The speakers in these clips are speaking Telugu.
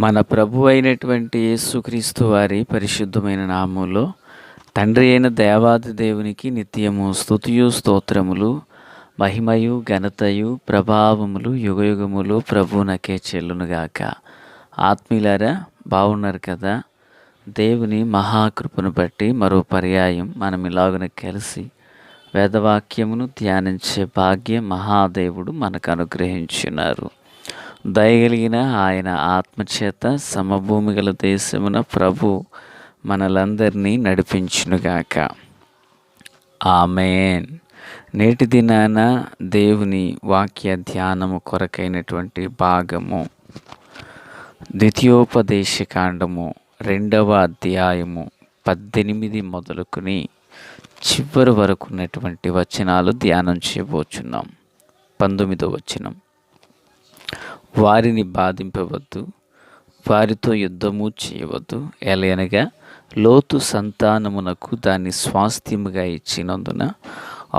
మన ప్రభు అయినటువంటి యేసుక్రీస్తు వారి పరిశుద్ధమైన నామములో తండ్రి అయిన దేవాది దేవునికి నిత్యము స్తుతియు స్తోత్రములు మహిమయు ఘనతయు ప్రభావములు యుగయుగములు ప్రభువునకే చెల్లునుగాక. ఆత్మీయులారా, బాగున్నారు కదా? దేవుని మహాకృపను బట్టి మరో పర్యాయం మనం ఇలాగున కలిసి వేదవాక్యమును ధ్యానించే భాగ్యం మహాదేవుడు మనకు అనుగ్రహించున్నారు. దయగలిగిన ఆయన ఆత్మచేత సమభూమి గల దేశమున ప్రభు మనలందరినీ నడిపించునుగాక. ఆమేన్. నేటి దినాన దేవుని వాక్య ధ్యానము కొరకైనటువంటి భాగము ద్వితీయోపదేశకాండము 2వ అధ్యాయము 18 మొదలుకొని చివరి వరకు ఉన్నటువంటి వచనాలు ధ్యానం చేయబోచున్నాం. 19వ వచనం: వారిని బాధింపవద్దు, వారితో యుద్ధము చేయవద్దు, ఎలయనగా లోతు సంతానమునకు దాన్ని స్వాస్థ్యముగా ఇచ్చినందున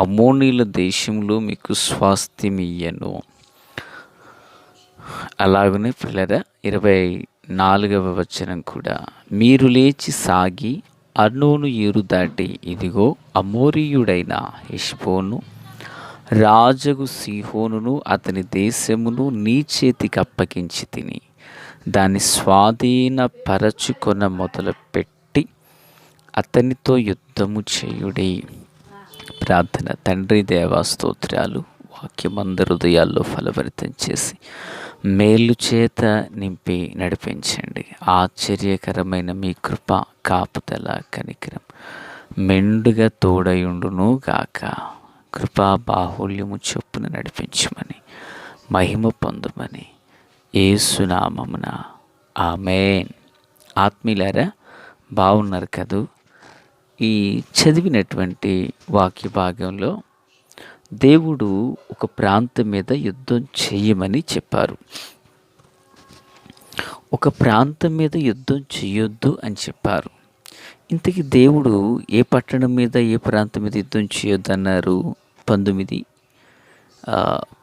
అమ్మోనీయుల దేశంలో మీకు స్వాస్థ్యమియ్యను. అలాగనే పిల్లరా 24వ వచనం కూడా: మీరు లేచి సాగి అర్నోను ఏరు దాటి ఇదిగో అమోరీయుడైన హెష్బోను రాజగు సీహోనును అతని దేశమును నీ చేతికి అప్పగించి తిని దాన్ని స్వాధీనపరచుకొన మొదలుపెట్టి అతనితో యుద్ధము చేయుడి. ప్రార్థన. తండ్రి దేవా, స్తోత్రాలు. వాక్యమందరి హృదయాల్లో ఫలభరితం చేసి మేలు చేత నింపి నడిపించండి. ఆశ్చర్యకరమైన మీ కృప, కాపుదల, కనికరం మెండుగా తోడయుండును గాక. కృపా బాహుళ్యము చొప్పున నడిపించమని, మహిమ పొందమని యేసు నామమున ఆమేన్. ఆత్మీయులారా, బాగున్నారు కదూ? ఈ చదివినటువంటి వాక్య భాగంలో దేవుడు ఒక ప్రాంతం మీద యుద్ధం చేయమని చెప్పారు. ఒక ప్రాంతం మీద యుద్ధం చేయొద్దు అని చెప్పారు. ఇంతకీ దేవుడు ఏ పట్టణం మీద, ఏ ప్రాంతం మీద యుద్ధం చేయొద్దన్నారు? 18,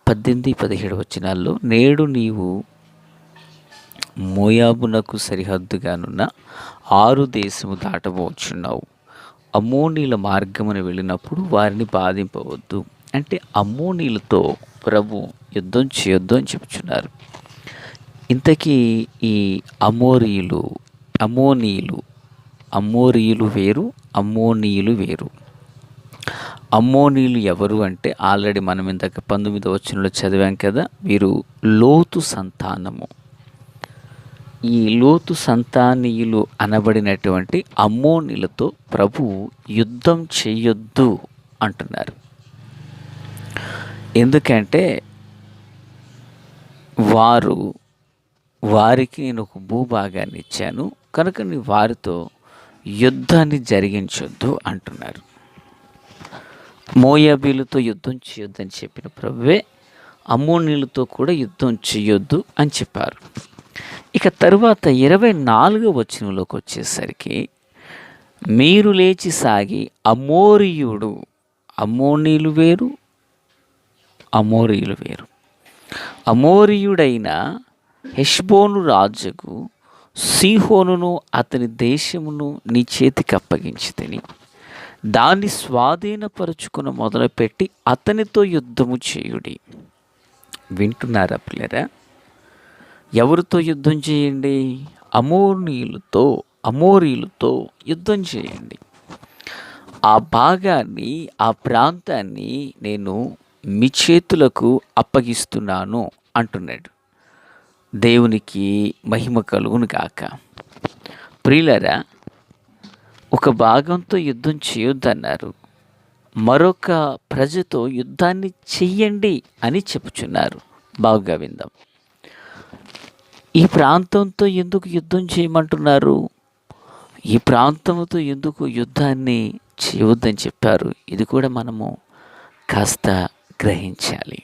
17 వచనాల్లో: నేడు నీవు మోయాబునకు సరిహద్దుగానున్న 6 దేశము దాటబోచున్నావు. అమ్మోనీయుల మార్గమున వెళ్ళినప్పుడు వారిని బాధింపవద్దు. అంటే అమ్మోనీయులతో ప్రభు యుద్ధం చేయొద్దు అని చెప్తున్నారు. ఇంతకీ ఈ అమోరీయులు వేరు, అమ్మోనీయులు వేరు. అమ్మోనీయులు ఎవరు అంటే ఆల్రెడీ మనం ఇందాక 19వ వచనంలో చదివాం కదా. వీరు లోతు సంతానము. ఈ లోతు సంతానీయులు అనబడినటువంటి అమ్మోనీయులతో ప్రభు యుద్ధం చెయ్యొద్దు అంటున్నారు. ఎందుకంటే వారికి నేను ఒక భూభాగాన్ని ఇచ్చాను కనుక నీ వారితో యుద్ధాన్ని జరిగించొద్దు అంటున్నారు. మోయాబీలతో యుద్ధం చేయొద్దని చెప్పిన ప్రభువే అమ్మోనీయులతో కూడా యుద్ధం చేయొద్దు అని చెప్పారు. ఇక తరువాత 24వ వచనంలోకి వచ్చేసరికి: మీరు లేచి సాగి అమ్మోనీయులు వేరు, అమోరీయులు వేరు. అమోరీయుడైన హెష్బోను రాజుకు సీహోనును అతని దేశమును నీ చేతికి అప్పగించి తిని దాన్ని స్వాధీనపరుచుకుని మొదలుపెట్టి అతనితో యుద్ధము చేయుడి. వింటున్నారా పిల్లరా? ఎవరితో యుద్ధం చేయండి? అమోరీయులతో యుద్ధం చేయండి. ఆ భాగాన్ని, ఆ ప్రాంతాన్ని నేను మీ చేతులకు అప్పగిస్తున్నాను అంటున్నాడు. దేవునికి మహిమ కలుగును గాక. ప్రియులారా, ఒక భాగంతో యుద్ధం చేయొద్దన్నారు, మరొక ప్రజతో యుద్ధాన్ని చెయ్యండి అని చెప్పుచున్నారు. బాగా విందాం. ఈ ప్రాంతంతో ఎందుకు యుద్ధం చేయమంటున్నారు? ఈ ప్రాంతంతో ఎందుకు యుద్ధాన్ని చేయవద్దని చెప్పారు? ఇది కూడా మనము కాస్త గ్రహించాలి.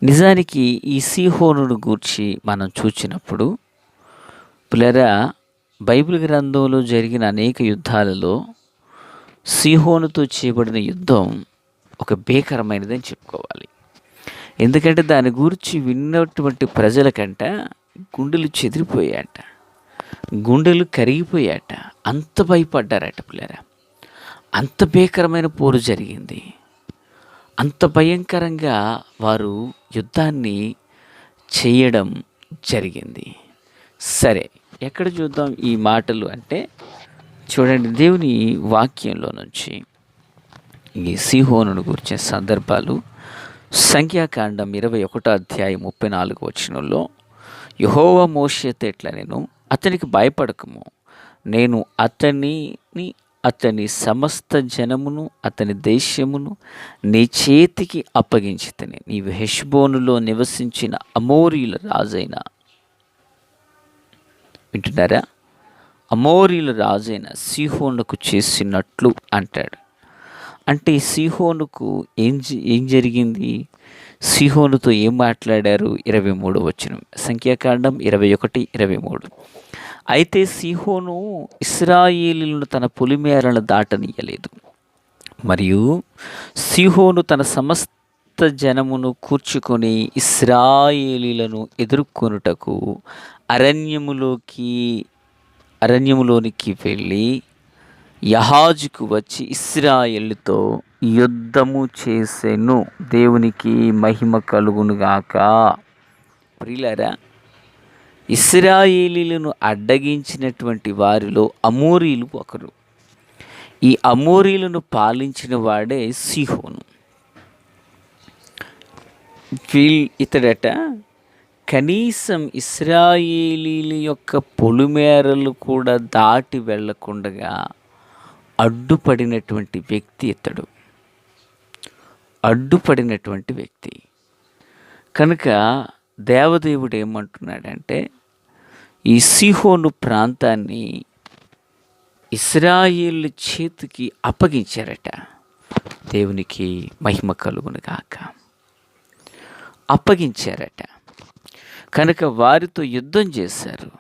నిజానికి ఈ సీహోనును గూర్చి మనం చూచినప్పుడు పిల్లరా, బైబిల్ గ్రంథంలో జరిగిన అనేక యుద్ధాలలో సీహోనుతో చేయబడిన యుద్ధం ఒక భీకరమైనదని చెప్పుకోవాలి. ఎందుకంటే దాని గురించి విన్నటువంటి ప్రజల కంటే గుండెలు చెదిరిపోయాట, గుండెలు కరిగిపోయాట. అంత భయపడ్డారట పిల్లరా. అంత భీకరమైన పోరు జరిగింది. అంత భయంకరంగా వారు యుద్ధాన్ని చేయడం జరిగింది. సరే, ఎక్కడ చూద్దాం ఈ మాటలు అంటే చూడండి, దేవుని వాక్యంలో నుంచి ఈ సీహోనును గురించిన సందర్భాలు సంఖ్యాకాండం 21 అధ్యాయం 34 వచనంలో, యెహోవా మోషేతో ఇట్లా, నేను అతనికి భయపడకము, నేను అతని సమస్త జనమును అతని దేశమును నీ చేతికి అప్పగించితిని. నీవు హెష్బోనులో నివసించిన అమోరీల రాజైన, వింటున్నారా, అమోరీల రాజైన సీహోనుకు చేసినట్లు అంటాడు. అంటే సీహోనుకు ఏం జరిగింది? సీహోనుతో ఏం మాట్లాడారు? 23 వచనం, సంఖ్యాకాండం 21:23. అయితే సీహోను ఇశ్రాయేలీయులను తన పొలిమేరలను దాటనీయలేదు, మరియు సీహోను తన సమస్త జనమును కూర్చుకొని ఇశ్రాయేలీయులను ఎదుర్కొనుటకు అరణ్యములోనికి వెళ్ళి యహాజుకు వచ్చి ఇశ్రాయేలుతో యుద్ధము చేసెను. దేవునికి మహిమ కలుగునుగాక. ప్రియులారా, ఇశ్రాయేలీయులను అడ్డగించినటువంటి వారిలో అమోరీలు ఒకరు. ఈ అమోరీలను పాలించిన వాడే సీహోను. ఇతడట కనీసం ఇశ్రాయేలీల యొక్క పొలిమేరలు కూడా దాటి వెళ్ళకుండగా అడ్డుపడినటువంటి వ్యక్తి ఇతడు. అడ్డుపడినటువంటి వ్యక్తి కనుక దేవదేవుడు ఏమంటున్నాడంటే, ఈ సీహోను ప్రాంతాన్ని ఇశ్రాయేలు చేతికి అప్పగించారట. దేవునికి మహిమ కలుగును గాక. అప్పగించారట కనుక వారితో యుద్ధం చేశారు.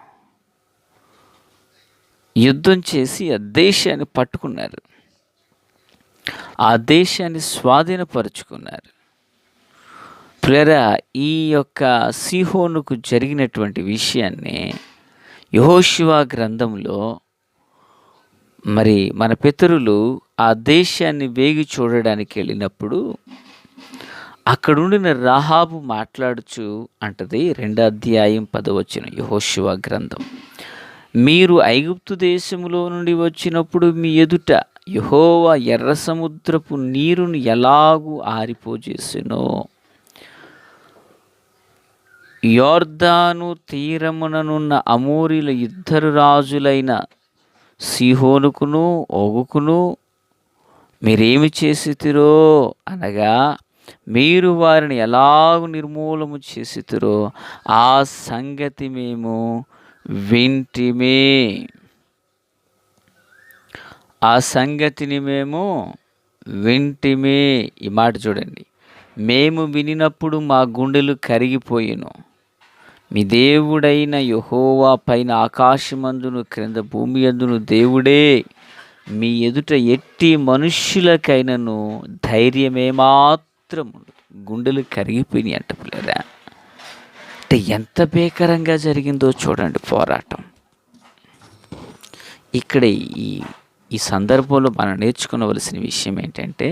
యుద్ధం చేసి ఆ దేశాన్ని పట్టుకున్నారు, ఆ దేశాన్ని స్వాధీనపరుచుకున్నారు. ప్రియరా, ఈ యొక్క సీహోనుకు జరిగినటువంటి విషయాన్ని యెహోషువ గ్రంథంలో మరి మన పితరులు ఆ దేశాన్ని వేగి చూడడానికి వెళ్ళినప్పుడు అక్కడుండిన రాహాబు మాట్లాడుచు అంటది, 2వ అధ్యాయం 10వ వచనం యెహోషువ గ్రంథం, మీరు ఐగుప్తు దేశములో నుండి వచ్చినప్పుడు మీ ఎదుట యెహోవా ఎర్ర సముద్రపు నీరును ఎలాగూ ఆరిపోజేసెనో, యోర్దాను తీరముననున్న అమోరీల ఇద్దరు రాజులైన సీహోనుకును ఓగుకును మీరేమి చేసితిరో అనగా, మీరు వారిని ఎలాగూ నిర్మూలము చేసితిరో ఆ సంగతి మేము వింటిమే. ఆ సంగతిని మేము వింటిమే. ఈ మాట చూడండి, మేము వినినప్పుడు మా గుండెలు కరిగిపోయెను. మీ దేవుడైన యెహోవా పైన ఆకాశమందును క్రింద భూమి యందును దేవుడే. మీ ఎదుట ఎట్టి మనుష్యులకైనను ధైర్యమేమాత్రం ఉండదు. గుండెలు కరిగిపోయినాయి అంట పిల్లరా. అంటే ఎంత భీకరంగా జరిగిందో చూడండి పోరాటం. ఇక్కడ ఈ సందర్భంలో మనం నేర్చుకోవలసిన విషయం ఏంటంటే,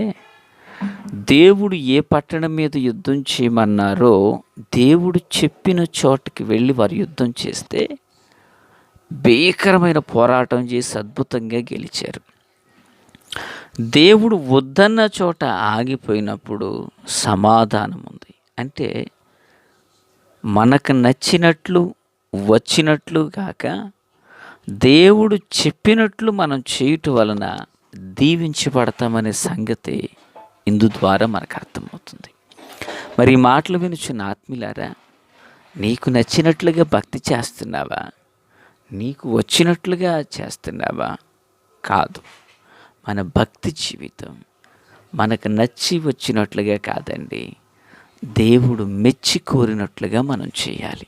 దేవుడు ఏ పట్టణం మీద యుద్ధం చేయమన్నారో దేవుడు చెప్పిన చోటుకి వెళ్ళి వారు యుద్ధం చేస్తే భీకరమైన పోరాటం చేసి అద్భుతంగా గెలిచారు. దేవుడు వద్దన్న చోట ఆగిపోయినప్పుడు సమాధానం ఉంది. అంటే మనకు నచ్చినట్లు వచ్చినట్లు కాక దేవుడు చెప్పినట్లు మనం చేయటం వలన దీవించబడతామనే సంగతి ఇందు ద్వారా మనకు అర్థమవుతుంది. మరి ఈ మాటలు వినుచున్న ఆత్మీయులారా, నీకు నచ్చినట్లుగా భక్తి చేస్తున్నావా? నీకు వచ్చినట్లుగా చేస్తున్నావా? కాదు. మన భక్తి జీవితం మనకు నచ్చి వచ్చినట్లుగా కాదండి, దేవుడు మెచ్చి కోరినట్లుగా మనం చేయాలి.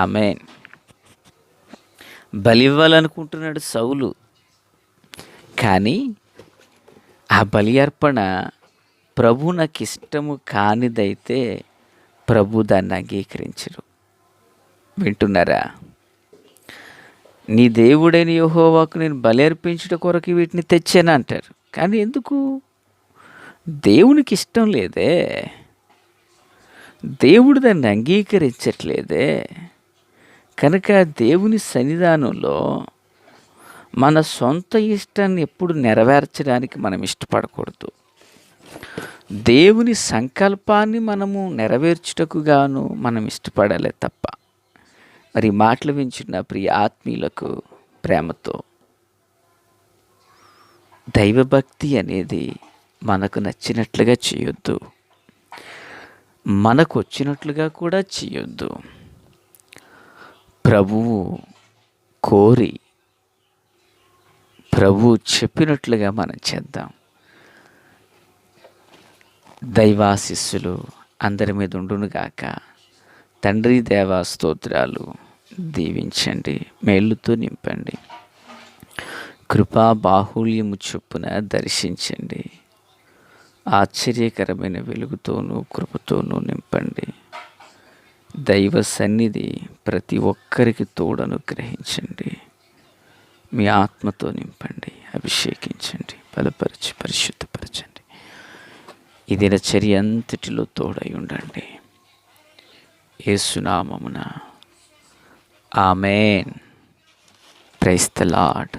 ఆమేన్. బలి ఇవ్వాలనుకుంటున్నాడు సౌలు, కానీ ఆ బలి అర్పణ ప్రభు నాకు ఇష్టము కానిదైతే ప్రభు దాన్ని అంగీకరించరు. వింటున్నారా? నీ దేవుడైన యెహోవాకు నేను బలి అర్పించుట కొరకు వీటిని తెచ్చాను అంటారు. కానీ ఎందుకు? దేవునికి ఇష్టం లేదే, దేవుడు దాన్ని అంగీకరించట్లేదే. కనుక దేవుని సన్నిధానంలో మన సొంత ఇష్టాన్ని ఎప్పుడు నెరవేర్చడానికి మనం ఇష్టపడకూడదు. దేవుని సంకల్పాన్ని మనము నెరవేర్చుటకు గాను మనం ఇష్టపడాలే తప్ప. మరి ఈ మాటలు వింటున్న ప్రియ ఆత్మీయులకు ప్రేమతో, దైవభక్తి అనేది మనకు నచ్చినట్లుగా చేయొద్దు, మనకు వచ్చినట్లుగా కూడా చేయొద్దు. ప్రభువు కోరి, ప్రభువు చెప్పినట్లుగా మనం చేద్దాం. దైవాశిస్సులు అందరి మీద ఉండునుగాక. తండ్రి దేవా స్తోత్రాలు. దీవించండి, మేలుతో నింపండి, కృపా బాహుళ్యము చొప్పున దర్శించండి, ఆశ్చర్యకరమైన వెలుగుతోనూ కృపతోనూ నింపండి. దైవ సన్నిధి ప్రతి ఒక్కరికి తోడను గ్రహించండి. మీ ఆత్మతో నింపండి, అభిషేకించండి, బలపరిచి పరిశుద్ధపరచండి. ఈ దినచర్య అంతటిలో తోడై ఉండండి. యేసు నామమున ఆమేన్. Praise the lord.